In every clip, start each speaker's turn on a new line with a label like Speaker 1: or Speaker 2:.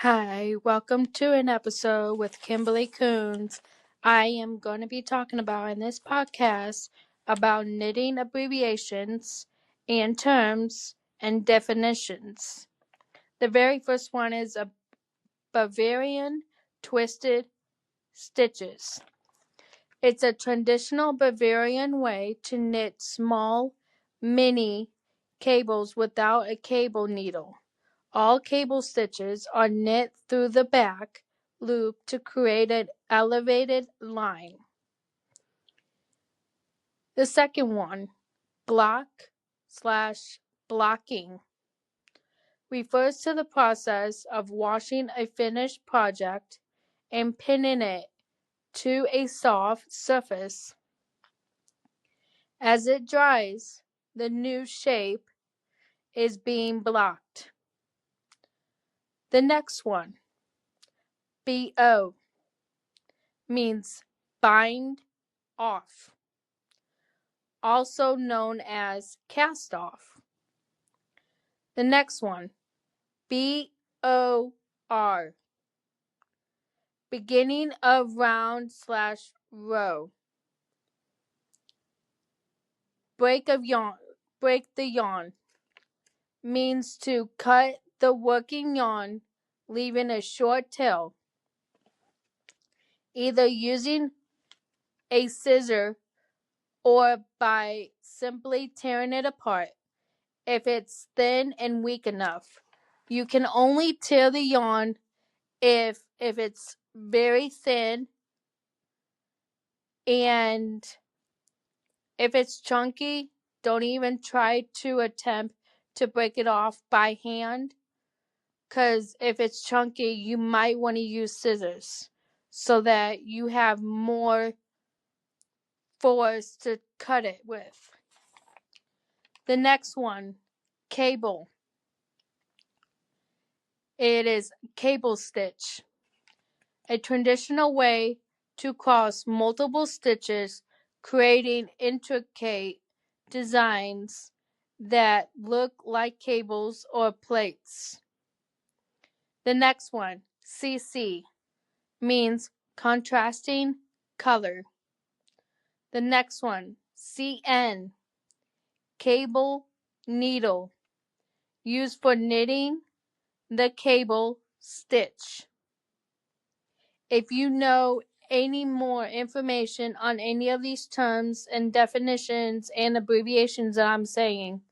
Speaker 1: Hi, welcome to an episode with Kimberly Kuhns. I am going to be talking about in this podcast about knitting abbreviations and terms and definitions. The very first one is a Bavarian twisted stitches. It's a traditional Bavarian way to knit small, mini cables without a cable needle. All cable stitches are knit through the back loop to create an elevated line. The second one, block/blocking, refers to the process of washing a finished project and pinning it to a soft surface. As it dries, the new shape is being blocked. The next one, BO, means bind off, also known as cast off. The next one, BOR, beginning of round/row. Break the yarn, means to cut the working yarn, leaving a short tail, either using a scissor or by simply tearing it apart. If it's thin and weak enough, you can only tear the yarn if it's very thin, and if it's chunky, don't even try to attempt to break it off by hand, because if it's chunky, you might want to use scissors so that you have more force to cut it with. The next one, cable. It is cable stitch, a traditional way to cross multiple stitches, creating intricate designs that look like cables or plates. The next one, CC, means contrasting color. The next one, CN, cable needle, used for knitting the cable stitch. If you know any more information on any of these terms and definitions and abbreviations that I'm saying,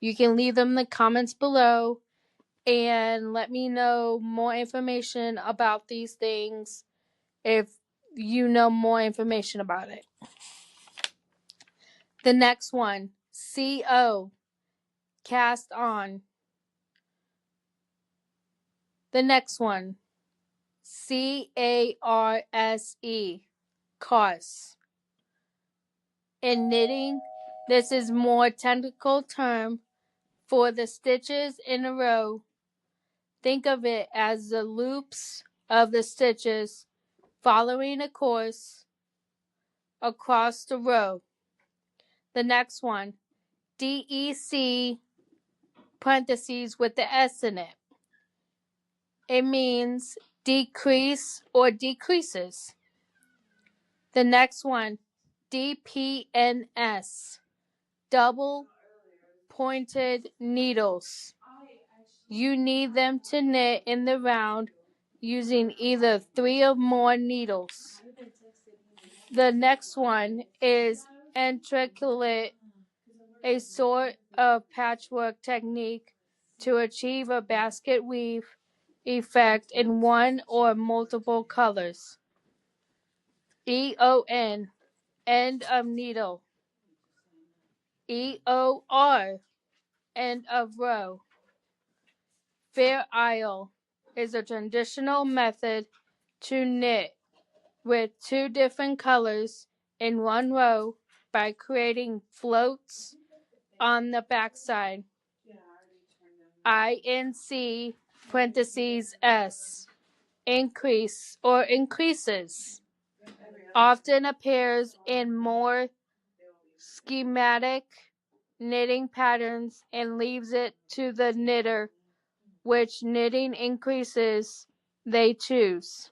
Speaker 1: you can leave them in the comments below and let me know more information about these things if you know more information about it. The next one, CO, cast on. The next one, CARSE, cause. In knitting, this is more technical term for the stitches in a row. Think of it as the loops of the stitches following a course across the row. The next one, DEC, parentheses with the S in it. It means decrease or decreases. The next one, DPNS, double pointed needles. You need them to knit in the round using either 3 or more needles. The next one is intricate, a sort of patchwork technique to achieve a basket weave effect in one or multiple colors. EON, end of needle. EOR, end of row. Fair Isle is a traditional method to knit with 2 different colors in one row by creating floats on the backside. INC, parentheses S, increase or increases, often appears in more schematic knitting patterns and leaves it to the knitter which knitting increases they choose.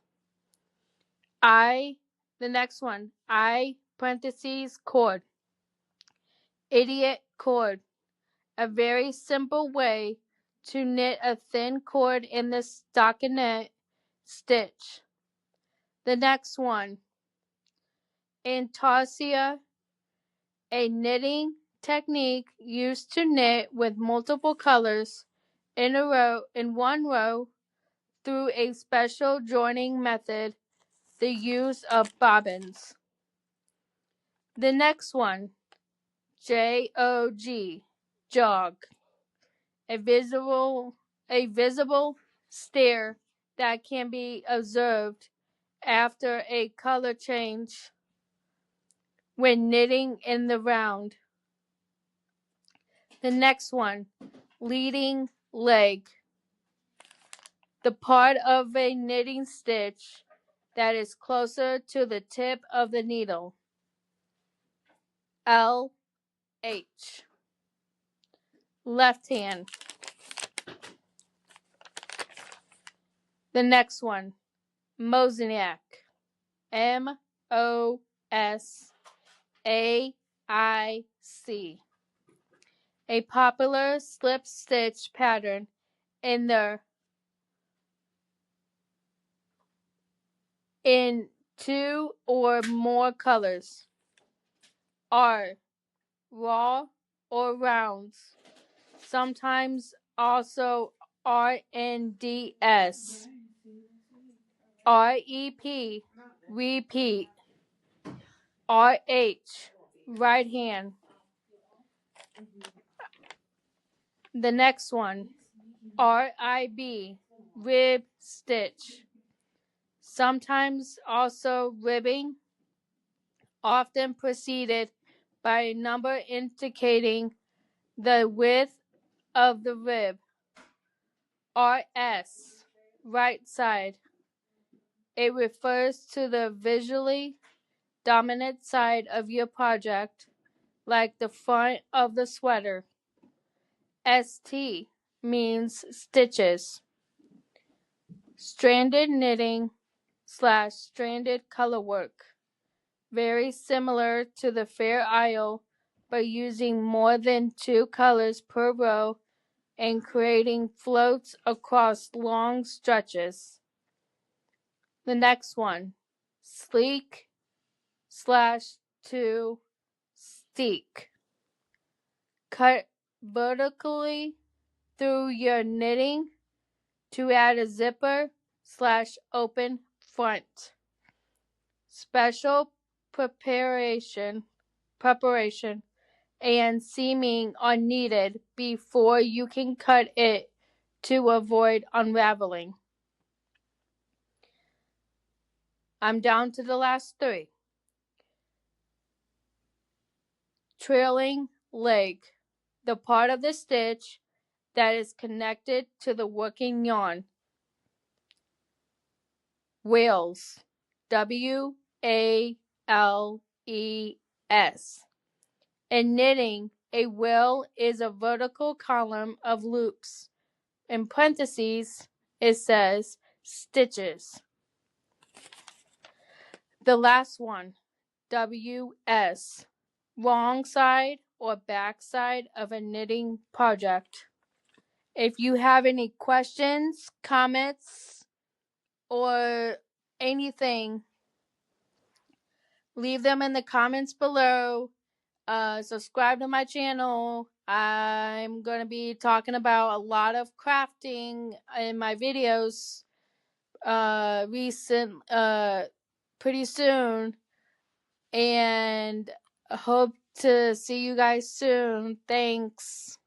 Speaker 1: The next one, parentheses, cord. Idiot cord. A very simple way to knit a thin cord in the stockinette stitch. The next one, intarsia, a knitting technique used to knit with multiple colors in one row through a special joining method, the use of bobbins. The next one, JOG, jog, a visible stare that can be observed after a color change when knitting in the round. The next one, leading leg, the part of a knitting stitch that is closer to the tip of the needle. LH, left hand. The next one, Mosaic, MOSAIC, a popular slip stitch pattern in 2 or more colors. R, raw or rounds, sometimes also RNDS. REP, repeat. RH, right hand. The next one, RIB, rib stitch, sometimes also ribbing, often preceded by a number indicating the width of the rib. RS, right side. It refers to the visually dominant side of your project, like the front of the sweater. ST means stitches. Stranded knitting / stranded colorwork. Very similar to the Fair Isle, but using more than 2 colors per row and creating floats across long stretches. The next one, sleek / to steek. Cut vertically through your knitting to add a zipper / open front. Special preparation and seaming are needed before you can cut it to avoid unraveling. I'm down to the last 3. Trailing leg, the part of the stitch that is connected to the working yarn. Wales, WALES. In knitting, a wheel is a vertical column of loops. In parentheses, it says stitches. The last one, WS, wrong side or back side of a knitting project. If you have any questions, comments, or anything, leave them in the comments below. Subscribe to my channel. I'm going to be talking about a lot of crafting in my videos pretty soon, and I hope to see you guys soon. Thanks.